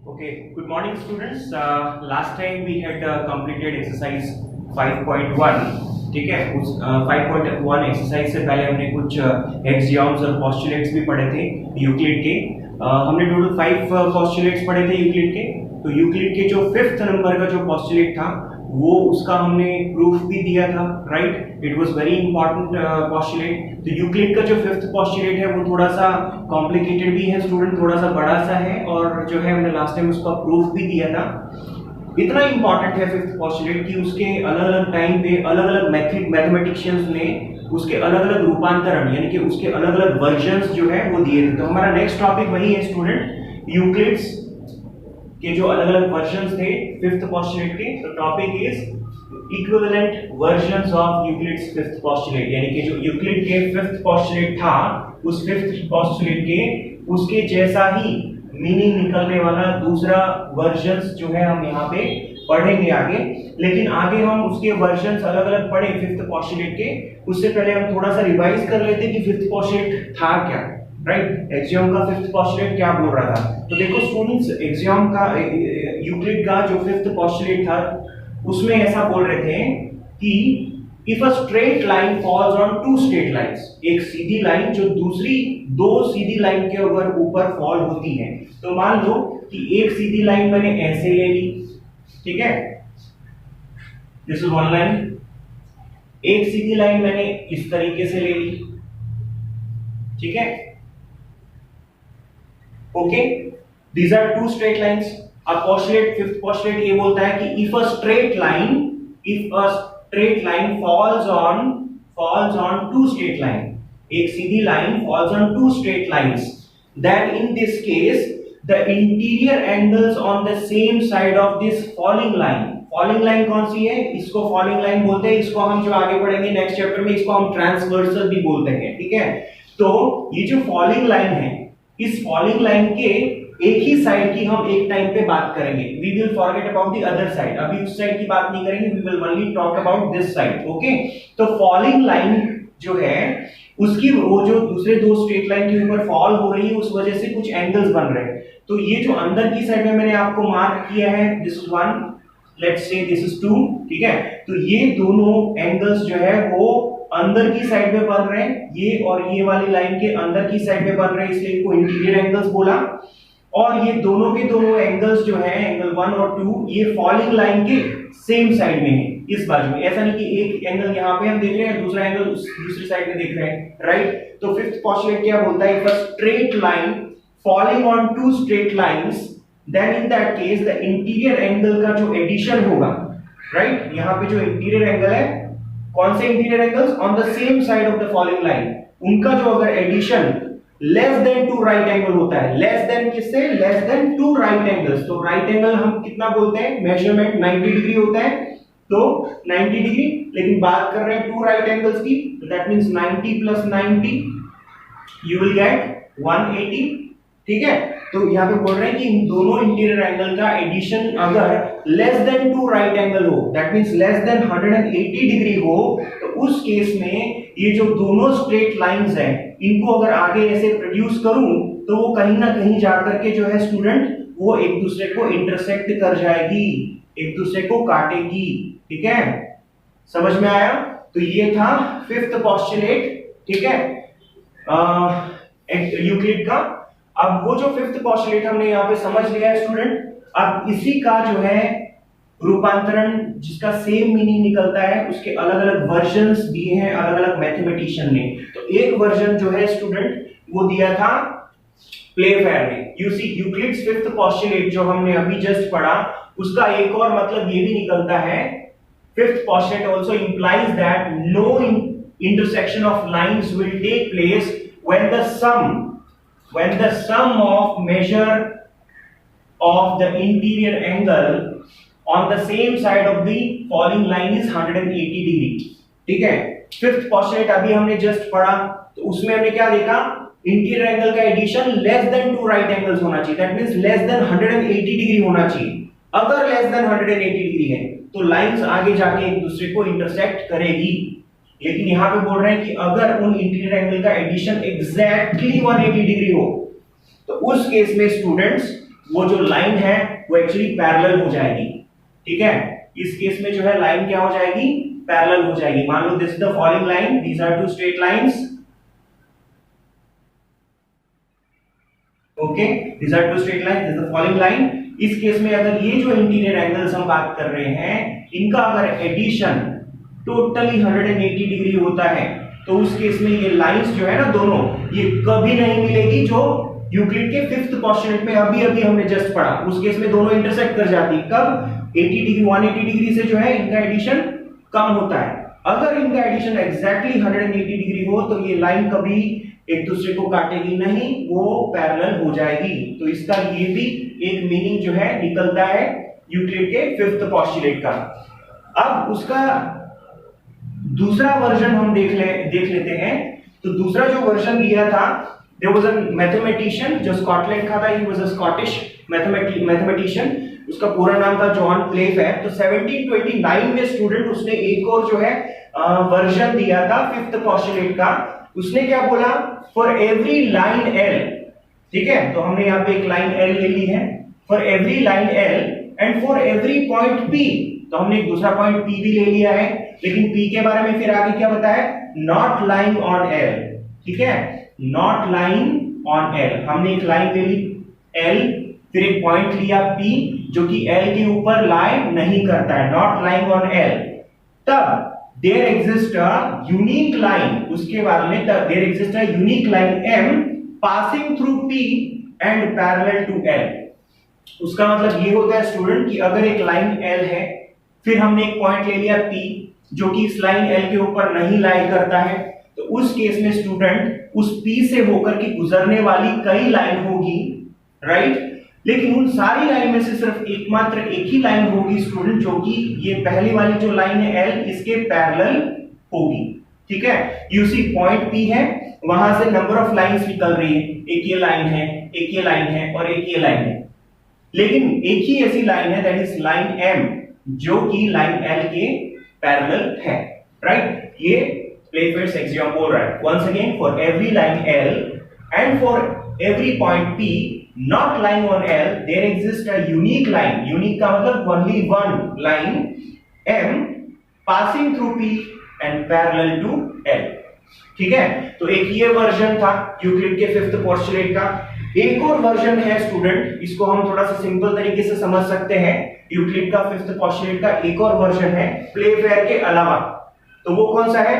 Okay, good morning students. Last time we had completed exercise 5.1. ठीक है, उस 5.1 exercise से पहले हमने कुछ एक्सियोम्स और पोस्टुलेट्स भी पढ़े थे यूक्लिड के। हमने टोटल 5 पोस्टुलेट्स पढ़े थे यूक्लिड के। तो यूक्लिड के जो 5th नंबर का जो पोस्टुलेट था वो उसका हमने प्रूफ भी दिया था, right. It was very important postulate. तो यूक्लिड का जो 5th पोस्टुलेट है वो थोड़ा सा कॉम्प्लिकेटेड भी है स्टूडेंट, थोड़ा सा बड़ा सा है, और जो है हमने लास्ट टाइम उसका प्रूफ भी दिया था। इतना इंपॉर्टेंट है 5th पोस्टुलेट कि उसके अलग अलग टाइम पे अलग अलग मैथमेटिशियंस ने उसके अलग अलग रूपांतरण यानी कि उसके अलग अलग वर्जन्स जो है वो दिए थे। तो हमारा नेक्स्ट टॉपिक वही है स्टूडेंट, यूक्लिड्स के जो अलग अलग वर्जन्स थे 5th पोस्टुलेट के। तो topic is equivalent versions of Euclid's 5th postulate, यानी कि जो यूक्लिड के 5th पोस्टुलेट था उस 5th पोस्टुलेट के उसके जैसा ही मीनिंग निकलने वाला दूसरा वर्जन्स जो है हम यहाँ पे पढ़ेंगे आगे। लेकिन आगे हम उसके वर्जन्स अलग अलग पढ़े 5th पोस्टुलेट के, उससे पहले हम थोड़ा सा रिवाइज कर लेते कि 5th पोस्टुलेट था क्या, राइट। एक्सियोम का 5th पोस्टुलेट क्या बोल रहा था। तो देखो स्टूडेंट्स, एक्सियोम का यूक्लिड का जो 5th पोस्टुलेट था उसमें ऐसा बोल रहे थे कि if a straight line falls on two straight lines, एक सीधी लाइन जो दूसरी दो सीधी लाइन के ऊपर फॉल होती है। तो मान लो कि एक सीधी लाइन मैंने ऐसे ले ली, ठीक है, दिस इज वन लाइन। एक सीधी लाइन मैंने इस तरीके से ले ली, ठीक है, okay, these are two straight lines. अब पोस्टुलेट 5th पोस्टुलेट ये बोलता है कि if a straight line falls on two straight line, एक सीधी लाइन falls on two straight lines, then in this case the interior angles on the same side of this falling line कौन सी है, इसको falling line बोलते हैं। इसको हम जो आगे पढ़ेंगे नेक्स्ट चैप्टर में इसको हम ट्रांसवर्सल भी बोलते हैं, ठीक है। तो ये जो falling line है, इस falling line के एक ही साइड की हम एक टाइम पे बात करेंगे। We will forget about the other side, अभी उस साइड की बात नहीं करेंगे, we will only talk about this side, okay. तो फॉलिंग लाइन जो है उसकी वो जो दूसरे दो स्ट्रेट लाइन के ऊपर फॉल हो रही है उस वजह से कुछ एंगल्स बन रहे हैं। तो ये जो अंदर की साइड में मैंने आपको मार्क किया है, this is 1, let's say this is 2, ठीक है। तो ये दोनों एंगल्स जो है वो अंदर की साइड में बन रहे हैं, ये और ये वाली लाइन के अंदर की साइड में बन रहे हैं, इसलिए इनको इंटीरियर एंगल्स बोला। और ये दोनों के दोनों एंगल्स जो है एंगल 1 और 2 ये फॉलिंग लाइन के सेम साइड में है, इस बाजू में। ऐसा नहीं कि एक एंगल यहाँ पे हम देख रहे हैं दूसरा एंगल दूसरी साइड में देख रहे हैं, राइट। तो 5th पोस्टुलेट क्या बोलता है, if a straight line falling on two straight lines then in that case the interior angle का जो एडिशन होगा, राइट, यहाँ पे जो इंटीरियर एंगल है, कौन से interior angles on the same side of the falling line, उनका जो अगर addition less than 2 right angle होता है, लेस देन किससे, लेस देन 2 राइट एंगल्स। तो राइट एंगल हम कितना बोलते हैं, मेजरमेंट 90 डिग्री होता है, तो 90 डिग्री, लेकिन बात कर रहे हैं 2 राइट एंगल्स की, तो that means 90 plus 90 you will get 180, ठीक है। तो यहाँ पे बोल रहे हैं कि इन दोनों इंटीरियर एंगल का एडिशन अगर लेस देन 2 राइट एंगल हो, that means less than 180 degree हो, तो उस केस में ये जो दोनों स्ट्रेट लाइंस हैं इनको अगर आगे ऐसे प्रोड्यूस करूं तो वो कहीं ना कहीं जाकर के जो है स्टूडेंट वो एक दूसरे को इंटरसेक्ट कर जाएगी, एक दूसरे को काटेगी, ठीक है, समझ में आया। तो ये था 5th पोस्टुलेट, ठीक है, यूक्लिड का। अब वो जो 5th पोस्टुलेट हमने यहाँ पे समझ लिया है स्टूडेंट, अब इसी का जो है रूपांतरण जिसका सेम मीनिंग निकलता है उसके अलग अलग वर्जन्स दिए हैं अलग अलग मैथमेटिशियन ने। तो एक वर्जन जो है स्टूडेंट वो दिया था प्लेफेयर ने। You see Euclid's 5th postulate जो हमने अभी जस्ट पढ़ा उसका एक और मतलब ये भी निकलता है, 5th postulate also implies that no intersection of lines will take place when the sum of measure of the interior angle on the same side of the falling line is 180 degree, ठीक है। 5th postulate अभी हमने just पढ़ा, तो उसमें हमने क्या देखा, इंटीरियर एंगल का addition less than 2 right angles होना चाहिए, that means less than 180 degree होना चाहिए। अगर लेस देन 180 डिग्री है तो लाइंस आगे जाके एक दूसरे को इंटरसेक्ट करेगी। लेकिन यहाँ पे बोल रहे हैं कि अगर उन इंटीरियर एंगल का एडिशन एग्जैक्टली 180 डिग्री हो तो उस केस में स्टूडेंट्स वो जो लाइन है वो एक्चुअली पैरेलल हो जाएगी। ठीक है, इस केस में जो है लाइन क्या हो जाएगी, पैरेलल हो जाएगी। मान लो this is the following line, these are two straight lines, okay, these are two straight line, this is the following line. इस केस में अगर ये जो इंटीरियर एंगल्स हम बात कर रहे हैं, इनका अगर एडिशन टोटली 180 डिग्री होता है, तो उस केस में ये लाइंस जो है ना दोनों, ये कभी नहीं मिलेगी, जो यूक्लिड के फिफ्थ पोस्टुलेट में अभी अभी हमने जस्ट पढ़ा, उस केस में दोनों इंटरसेक्ट कर जाती। कब? 80 डिग्री 180 डिग्री से जो है इनका एडिशन कम होता है। अगर इनका एडिशन एग्जैक्टली 180 डिग्री हो तो ये लाइन कभी एक दूसरे को काटेगी नहीं, वो पैरेलल हो जाएगी। तो इसका ये भी एक मीनिंग जो है निकलता है यूक्लिड के फिफ्थ पोस्टुलेट का। अब उसका दूसरा वर्जन हम देख लेते हैं। तो दूसरा जो वर्जन दिया था, there was a mathematician जो स्कॉटलैंड का था, he was a Scottish mathematician, उसका पूरा नाम था जॉन प्लेफेयर। तो 1729 में स्टूडेंट उसने एक और जो है वर्जन दिया था फिफ्थ पोस्टुलेट का। उसने क्या बोला, फॉर एवरी लाइन एल, ठीक है, तो हमने यहाँ पे एक लाइन एल ले ली है, for every line L and for every point P, तो हमने एक दूसरा पॉइंट पी भी ले लिया है, लेकिन पी के बारे में फिर आगे क्या बताया, नॉट लाइंग ऑन एल, ठीक है, नॉट लाइंग ऑन एल। हमने एक लाइन ले ली एल, फिर एक पॉइंट लिया पी जो कि एल के ऊपर लाई नहीं करता है, नॉट लाइंग ऑन एल। तब there exist a unique line, उसके बारे में तब there exist a unique line M passing through P and parallel to L. उसका मतलब ये होता है स्टूडेंट कि अगर एक लाइन एल है, फिर हमने एक पॉइंट ले लिया पी जो कि इस लाइन एल के ऊपर नहीं लाई करता है, तो उस केस में स्टूडेंट उस पी से होकर के गुजरने वाली कई लाइन होगी, राइट, लेकिन उन सारी लाइन में से सिर्फ एकमात्र एक ही लाइन होगी स्टूडेंट जो कि ये पहली वाली जो लाइन है एल, इसके पैरेलल होगी। ठीक है, यू सी पॉइंट पी है, वहां से नंबर ऑफ लाइंस निकल रही है, एक ये लाइन है, एक ये लाइन है और एक ये लाइन है, लेकिन एक ही ऐसी लाइन है दैट इज लाइन एम जो कि लाइन एल के पैरेलल है, राइट। ये प्लेफेयर्स एक्सियोम बोल रहा है। Once again, for every line L and for every point P not lying on L, there exists a unique line, unique का मतलब only one line M passing through P and parallel to L। ठीक है, तो एक ये version था Euclid के fifth postulate का। एक और वर्जन है स्टूडेंट, इसको हम थोड़ा सा सिंपल तरीके से समझ सकते हैं। यूक्लिड का फिफ्थ पोस्टुलेट का एक और वर्जन है प्लेफेयर के अलावा, तो वो कौन सा है,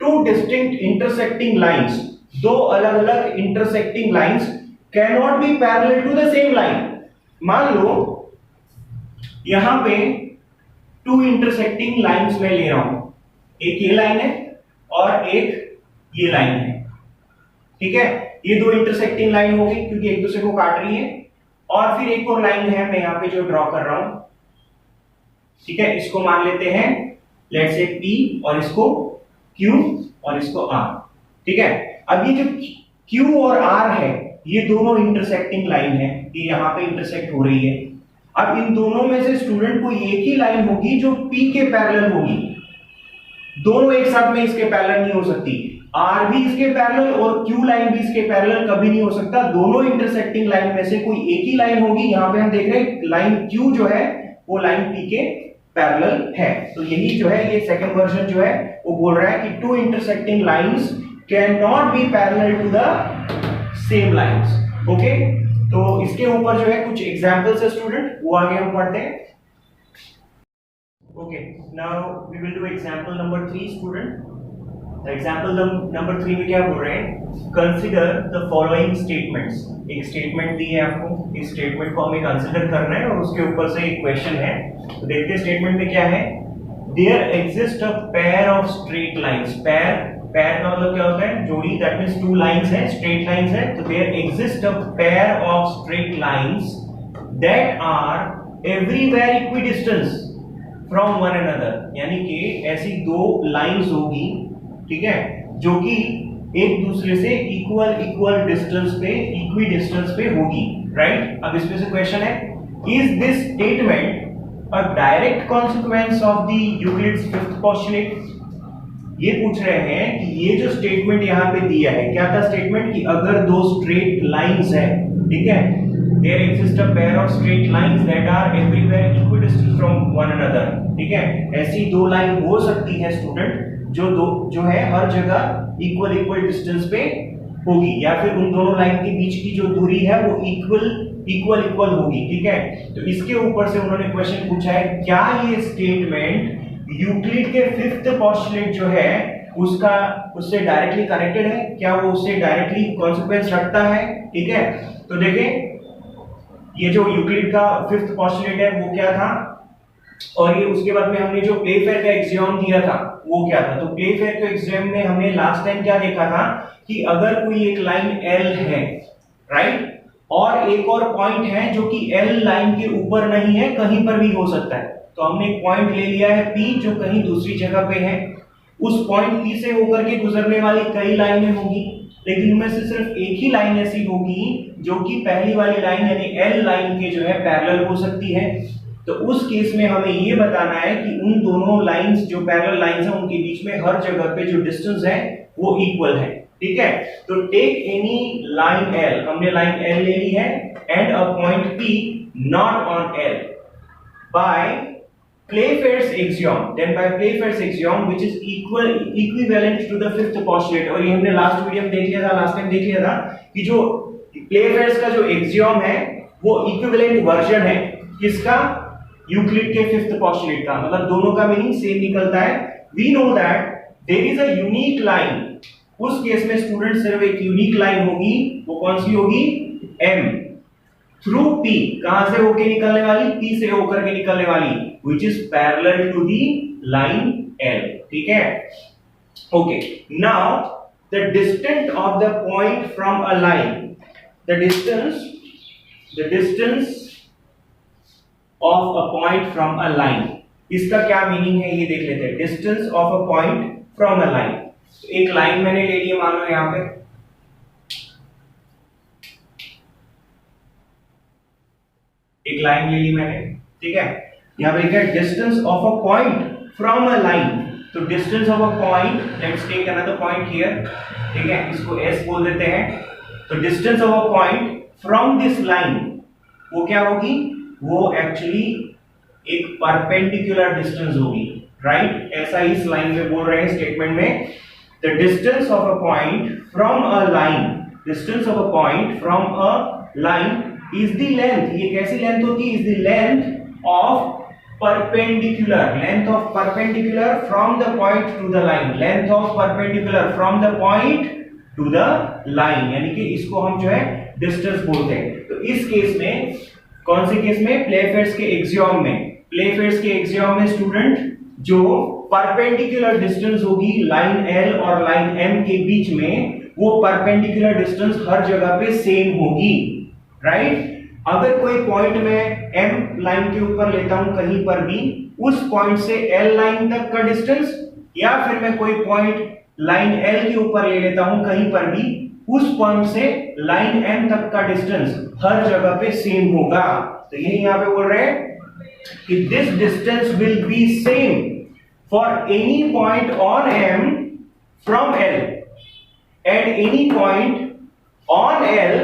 टू डिस्टिंक्ट इंटरसेक्टिंग लाइंस, दो अलग अलग intersecting lines cannot be parallel to the same line। मान लो यहां पे टू इंटरसेक्टिंग लाइंस मैं ले रहा हूं, एक ये लाइन है और एक ये लाइन है, ठीक है, ये दो इंटरसेक्टिंग लाइन हो गई क्योंकि एक दूसरे को काट रही है, और फिर एक और लाइन है मैं यहां पे जो ड्रॉ कर रहा हूं, ठीक है, इसको मान लेते हैं लेट्स से P और इसको Q और इसको R, ठीक है। अब ये जो Q और R है ये दोनों इंटरसेक्टिंग लाइन है, ये यहां पे इंटरसेक्ट हो रही है। अब इन दोनों में से स्टूडेंट को एक ही लाइन होगी जो P के पैरेलल होगी, दोनों एक साथ में इसके पैरेलल नहीं हो सकती, R भी इसके पैरेलल और Q लाइन भी इसके पैरेलल कभी नहीं हो सकता, दोनों इंटरसेक्टिंग लाइन में से कोई एक ही लाइन होगी। यहां पे हम देख रहे हैं लाइन Q जो है वो लाइन P के पैरेलल है, तो यही जो है ये सेकंड वर्जन जो है वो बोल रहा है कि two intersecting lines can not be parallel to the same lines. Okay, तो इसके ऊपर जो है कुछ एग्जांपल्स है स्टूडेंट, वो आगे हम पढ़ते हैं। Okay, now we will do example number 3 student. Example number 3 में क्या बोल रहे हैं, कंसीडर द फॉलोइंग स्टेटमेंट्स। एक स्टेटमेंट दी है आपको, इस स्टेटमेंट को हमें कंसीडर करना है और उसके ऊपर से एक क्वेश्चन है। तो देखते हैं स्टेटमेंट में क्या है, there exist a pair of straight lines. Pair का मतलब क्या होता है, जोड़ी, दैट मींस टू लाइंस है, स्ट्रेट लाइंस है, तो there exist a pair of straight lines that are everywhere equidistance from one another. यानी कि ऐसी दो लाइंस होगी, ठीक है, जो कि एक दूसरे से इक्वल डिस्टेंस पे, इक्वी डिस्टेंस पे होगी, राइट। अब इसमें से क्वेश्चन है, is this statement a direct consequence of the Euclid's fifth postulate. ये पूछ रहे हैं कि ये जो स्टेटमेंट यहां पे दिया है, क्या था स्टेटमेंट, कि अगर दो स्ट्रेट लाइंस है, ठीक है, there exist a pair of straight lines that are everywhere equidistant from one another. ठीक है, ऐसी दो लाइन हो सकती है स्टूडेंट जो है हर जगह इक्वल डिस्टेंस पे होगी, या फिर उन दोनों लाइन के बीच की जो दूरी है वो इक्वल होगी। ठीक है, तो इसके ऊपर से उन्होंने क्वेश्चन पूछा है, क्या ये स्टेटमेंट यूक्लिड के फिफ्थ पोस्टुलेट जो है उससे डायरेक्टली कनेक्टेड है, क्या वो उससे डायरेक्टली कॉन्सिक्वेंस रखता है। ठीक है, तो देखें ये जो यूक्लिड का फिफ्थ पोस्टुलेट है वो क्या था, और ये उसके बाद में हमने जो प्लेफेयर का एक्सियोम दिया था वो क्या था। तो प्लेफेयर के एक्सियोम में हमने लास्ट टाइम क्या देखा था कि अगर कोई एक लाइन L है, राइट, और एक और पॉइंट है जो कि L लाइन के ऊपर नहीं है, कहीं पर भी हो सकता है, तो हमने एक पॉइंट ले लिया है P जो कहीं दूसरी जगह पे है। उस पॉइंट P से होकर के गुजरने वाली कई लाइनें होगी, लेकिन उनमें से सिर्फ एक ही लाइन ऐसी होगी जो कि पहली वाली लाइन यानी L लाइन के जो है पैरेलल हो सकती है। तो उस केस में हमें ये बताना है कि उन दोनों लाइंस जो पैरेलल लाइंस हैं उनके बीच में हर जगह पे जो डिस्टेंस है वो इक्वल है। ठीक है, तो टेक एनी लाइन L, हमने लाइन L ले ली है, and a point P not on L by Playfair's axiom, then by Playfair's axiom which is equivalent to the fifth postulate। और ये हमने लास्ट टाइम देख लिया था कि जो Playfair's का जो axiom है वो इक्विवेलेंट वर्जन है किसका, यूक्लिड के फिफ्थ पोस्टुलेट का, मतलब दोनों का मीनिंग सेम निकलता है। We know that there is a unique line, उस केस में स्टूडेंट सिर्फ एक यूनिक लाइन होगी, वो कौन सी होगी, M थ्रू P, कहां से होके निकलने वाली, P से होकर के निकलने वाली, which is parallel to the line L। ठीक है, okay, now the distance of the point from a line, the distance of a point from a line, इसका क्या मीनिंग है ये देख लेते हैं। Distance of a point from a line, एक लाइन मैंने ले ली, मान लो यहां पे एक लाइन ले ली मैंने, ठीक है, यहां पे लिखा है distance of a point from a line. तो distance of a point, let's take another point here, ठीक है, इसको S बोल देते हैं। तो distance of a point from this line वो क्या होगी, वो एक्चुअली एक परपेंडिकुलर डिस्टेंस होगी, राइट, ऐसा ही इस लाइन में बोल रहे हैं स्टेटमेंट में। The distance of a point from a line, distance of a point from a line is the length, ये कैसी लेंथ होती है, is the length of perpendicular, length of perpendicular from the point two the line, length of perpendicular from the point two the line, यानी कि इसको हम जो है डिस्टेंस बोलते हैं। तो इस केस में, कौन से केस में, प्लेफेयर्स के एक्सियोम में, प्लेफेयर्स के एक्सियोम में स्टूडेंट जो परपेंडिकुलर डिस्टेंस होगी लाइन L और लाइन M के बीच में, वो परपेंडिकुलर डिस्टेंस हर जगह पे सेम होगी, राइट। अगर कोई पॉइंट में M लाइन के ऊपर लेता हूं कहीं पर भी, उस पॉइंट से L लाइन तक का डिस्टेंस, या फिर मैं कोई पॉइंट लाइन L के ऊपर ले लेता हूं कहीं पर भी, उस पॉइंट से लाइन M तक का डिस्टेंस हर जगह पे सेम होगा। तो यही यहां पे बोल रहे हैं कि this distance will be same for any point on M from L and any point on L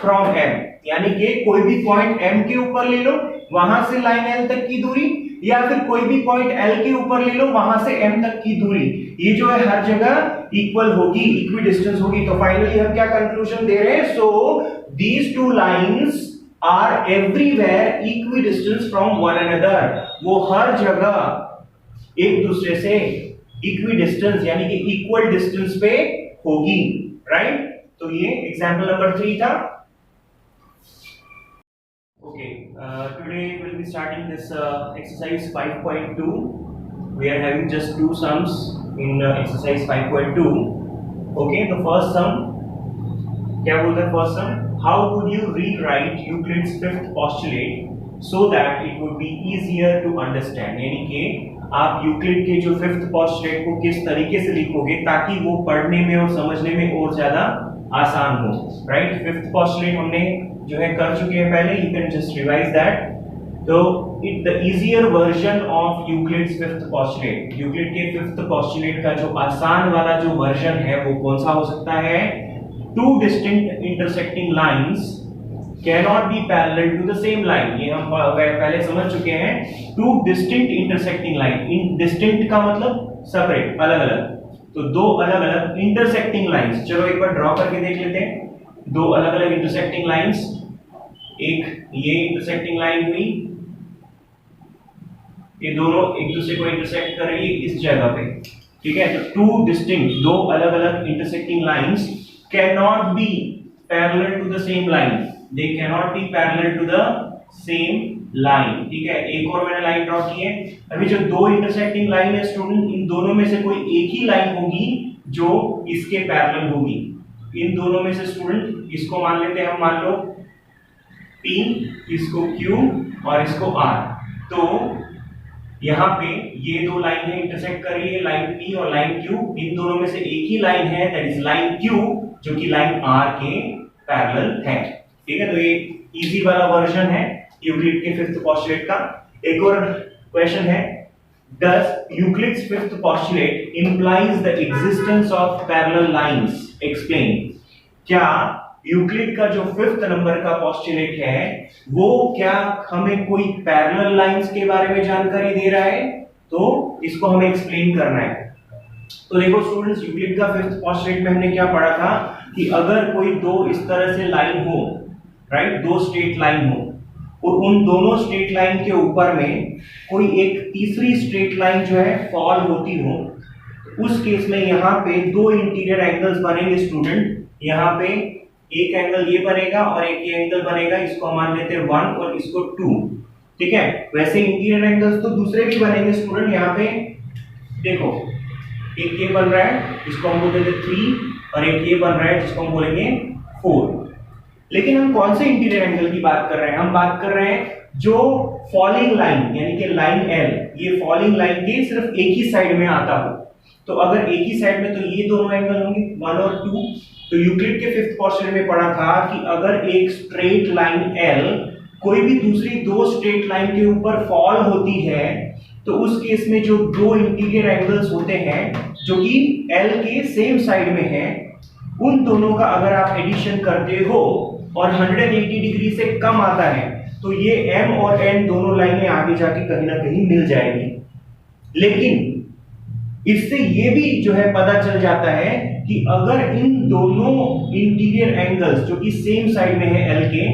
from M, यानी कि कोई भी पॉइंट M के ऊपर ले लो, वहां से लाइन L तक की दूरी, या फिर कोई भी पॉइंट L के ऊपर ले लो, वहां से M तक की दूरी, ये जो है हर जगह इक्वल होगी, इक्वी डिस्टेंस होगी। तो फाइनली हम क्या कंक्लूजन दे रहे हैं, so these two lines are everywhere equidistance from one another, वो हर जगह एक दूसरे से इक्वी डिस्टेंस यानी कि इक्वल डिस्टेंस पे होगी, राइट। तो ये एग्जांपल नंबर 3 था। Okay, today we'll be starting this exercise 5.2. We are having just 2 sums in exercise 5.2. Okay, the first sum, क्या बोलता है first sum? How would you rewrite Euclid's fifth postulate so that it would be easier to understand? यानी कि आप Euclid के जो fifth postulate को किस तरीके से लिखोगे ताकि वो पढ़ने में और समझने में और ज्यादा आसान हो, राइट। फिफ्थ पोस्टुलेट हमने जो है कर चुके हैं पहले, you can just revise that. तो it the easier version of Euclid's fifth postulate, Euclid के फिफ्थ पोस्टुलेट का जो आसान वाला जो वर्जन है वो कौन सा हो सकता है, two distinct intersecting lines cannot be parallel to the same line, ये हम पहले समझ चुके हैं। टू डिस्टिंक्ट इंटरसेक्टिंग लाइन, इन डिस्टिंक्ट का मतलब सेपरेट, अलग अलग, तो दो अलग अलग इंटरसेक्टिंग लाइंस, चलो एक बार ड्रॉ करके देख लेते हैं। दो अलग अलग इंटरसेक्टिंग लाइंस, एक ये इंटरसेक्टिंग लाइन हुई, ये दोनों एक दूसरे को इंटरसेक्ट कर रही है इस जगह पे, ठीक है। तो टू डिस्टिंक्ट, दो अलग अलग intersecting lines can not be parallel to the same line, they can not be parallel to the same line, ठीक है। एक और मैंने लाइन ड्रॉ की है। अभी जो दो इंटरसेक्टिंग लाइन है स्टूडेंट, इन दोनों में से कोई एक ही लाइन होगी जो इसके पैरेलल होगी। इन दोनों में से स्टूडेंट इसको मान लेते हैं हम, मान लो P, इसको Q और इसको R। तो यहाँ पे ये दो लाइनें इंटरसेक्ट कर रही है, लाइन P और लाइन Q, इन दोनों में से एक ही लाइन है, दैट इज लाइन Q, जो कि लाइन R के पैरेलल है, ठीक है। तो ये इजी वाला वर्जन है यूक्लिड के फिफ्थ पोस्टुलेट का। एक और क्वेश्चन है, does Euclid's fifth postulate implies the existence of parallel lines, explain. क्या यूक्लिड का जो फिफ्थ नंबर का पोस्टुलेट है वो क्या हमें कोई पैरेलल लाइंस के बारे में जानकारी दे रहा है, तो इसको हमें एक्सप्लेन करना है। तो देखो स्टूडेंट्स, यूक्लिड का फिफ्थ पोस्टुलेट में हमने क्या पढ़ा था कि अगर कोई दो इस तरह से लाइन हो, राइट, दो स्ट्रेट लाइन हो और उन दोनों स्ट्रेट लाइन के ऊपर में कोई एक तीसरी स्ट्रेट लाइन जो है फॉल होती हो, उस केस में यहाँ पे दो इंटीरियर एंगल्स बनेंगे स्टूडेंट। यहाँ पे एक एंगल ये बनेगा और एक ये एंगल बनेगा, इसको हम मान लेते हैं 1 और इसको 2, ठीक है। वैसे इंटीरियर एंगल्स तो दूसरे भी बनेंगे स्टूडेंट। यहाँ पे देखो, एक ये बन रहा है, इसको हम बोलते हैं 3, और एक ये बन रहा है जिसको हम बोलेंगे 4। लेकिन हम कौन से इंटीरियर एंगल की बात कर रहे हैं? हम बात कर रहे हैं जो फॉलिंग लाइन, यानी कि लाइन L, ये फॉलिंग लाइन के सिर्फ एक ही साइड में आता हो। तो अगर एक ही साइड में, तो ये दोनों एंगल होंगे 1 और 2। तो यूक्लिड के फिफ्थ पोस्टुलेट में पढ़ा था कि अगर एक स्ट्रेट लाइन L कोई भी दूसरी दो स्ट्रेट लाइन के ऊपर फॉल होती है, तो उस केस में जो दो इंटीरियर एंगल्स होते हैं जो कि L के सेम साइड में हैं, उन दोनों का अगर आप एडिशन करते हो और 180 डिग्री से कम आता है, तो ये M और N दोनों लाइनें आगे जाके कहीं ना कहीं मिल जाएगी। लेकिन इससे ये भी जो है पता चल जाता है कि अगर इन दोनों इंटीरियर एंगल्स जो कि सेम साइड में है L के,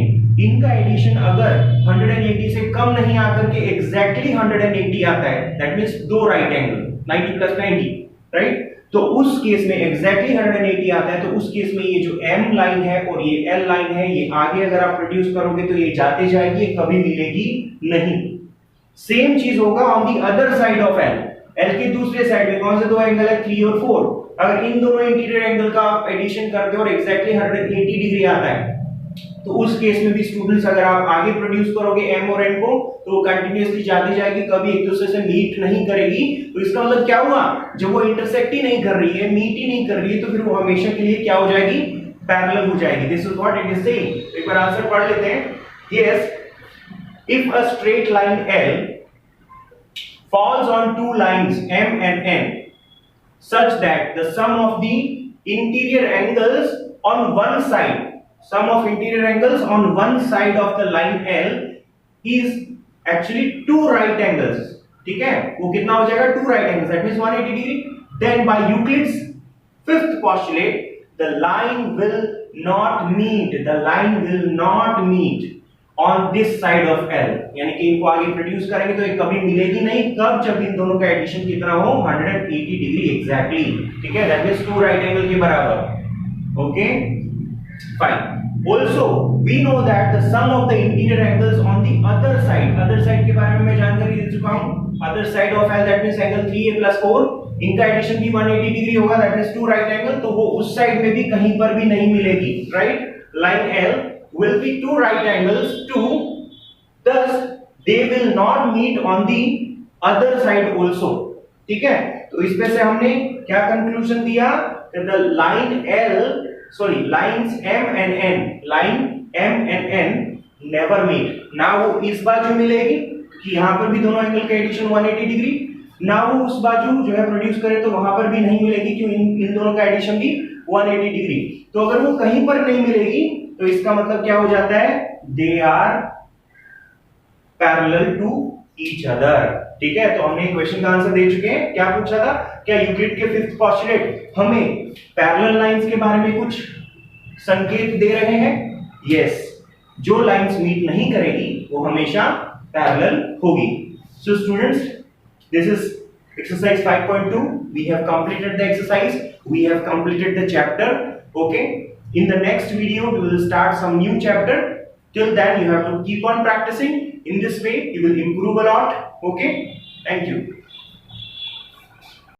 इनका एडिशन अगर 180 से कम नहीं आकर के एग्जैक्टली 180 आता है, दैट मींस दो राइट एंगल 90 प्लस 90, राइट, तो उस केस में एग्जैक्टली 180 आता है, तो उस केस में ये जो M लाइन है और ये L लाइन है, ये आगे अगर आप प्रोड्यूस करोगे तो ये जाते जाएगी, कभी मिलेगी नहीं। सेम चीज होगा on the other side of L। L के दूसरे साइड में कौन से दो एंगल है? 3 और 4। अगर इन दोनों इंटीरियर एंगल का आप एडिशन करते हो और एग्जैक्टली 180 डिग्री आता है, तो उस केस में भी स्टूडेंट्स अगर आप आगे प्रोड्यूस करोगे M और N को, तो वो कंटिन्यूअसली जाती जाएगी, कभी एक दूसरे से मीट नहीं करेगी। तो इसका मतलब क्या हुआ? जब वो इंटरसेक्ट ही नहीं कर रही है, मीट ही नहीं कर रही है, तो फिर वो हमेशा के लिए क्या हो जाएगी? पैरेलल हो जाएगी। This is what it is saying. एक बार आंसर पढ़ लेते हैं। Yes, if a straight line L falls on two lines M and N such that the sum of the interior angles on one side, sum of interior angles on one side of the line L is actually two right angles, ठीक है, वो कितना हो जाएगा? two right angles, that means 180 degree. Then by Euclid's fifth postulate, the line will not meet on this side of L, यानी कि इनको आगे प्रोड्यूस करेंगे तो ये कभी मिलेगी नहीं। कब? जब इन दोनों का एडिशन कितना हो? 180 डिग्री एग्जैक्टली, ठीक है, that means two right angle के बराबर। Okay, fine. Also, we know that the sum of the interior angles on the other side के बारे में मैं जानकारी दे चुका हूं। other side of L, that means angle 3a plus 4, इनका एडिशन भी 180 डिग्री होगा, that means two right angle, तो वो उस साइड में भी कहीं पर भी नहीं मिलेगी, right. Line L will be two right angles too, thus they will not meet on the other side also, ठीक है। तो इस पे से हमने क्या कंक्लूजन दिया? the line lines M and N never meet। ना वो इस बाजू मिलेगी कि यहाँ पर भी दोनों एंगल का एडिशन 180 डिग्री, ना वो उस बाजू जो है प्रोड्यूस करे तो वहां पर भी नहीं मिलेगी, क्यों? इन दोनों का एडिशन भी 180 डिग्री। तो अगर वो कहीं पर नहीं मिलेगी तो इसका मतलब क्या हो जाता है, they are parallel to each other. ठीक है, तो हमने क्वेश्चन का आंसर दे चुके हैं। क्या पूछा था, क्या यूक्लिड के फिफ्थ पोस्टुलेट हमें पैरेलल लाइंस के बारे में कुछ संकेत दे रहे हैं? यस, जो लाइंस मीट नहीं करेगी वो हमेशा पैरेलल होगी। So students, this is exercise 5.2. We have completed the exercise, we have completed the chapter. Okay, in the next video we will start some new chapter. Till then you have to keep on practicing. In this way you will improve a lot. Okay, thank you.